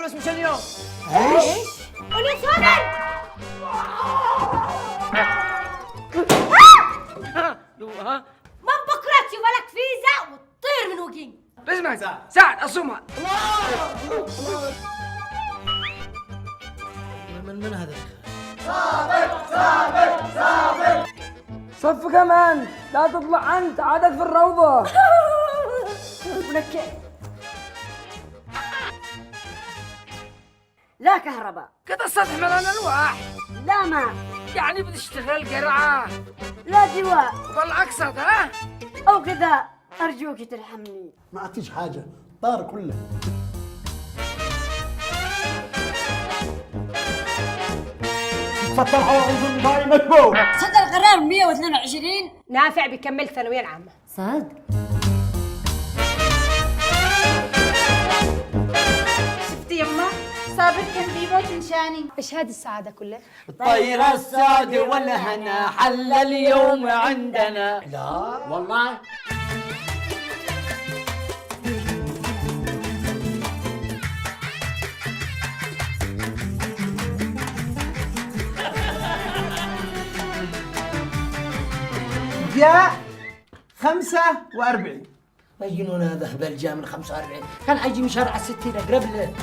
خلص مش اليوم. ايش؟ قولي صابر. ها من بكره تشوف لك فيزا وتطير من وجهي. اسمع سعد اصومها. من هذا؟ صف كمان، لا تطلع انت، عادك في الروضه. ولك لا كهرباء، كده السطح ملان الواح، لا ماء، يعني بتشتغل قرعه لا دواء، بالعكس ها. او كذا ارجوك ترحمني. ما أعطيش حاجة، طار كله. تفضل حواظ باي مكبوب. صدر القرار 122 نافع بيكمل الثانويه العامه. صاد شفتي يما؟ صابر كان بيموت نشاني. ايش هذه السعاده كلها؟ الطيرة السعد والهنا حل اليوم عندنا. لا والله جاء 45. مجنون هذا هبل، جاء من 45 كان حيجي من شارع 60 اقرب له.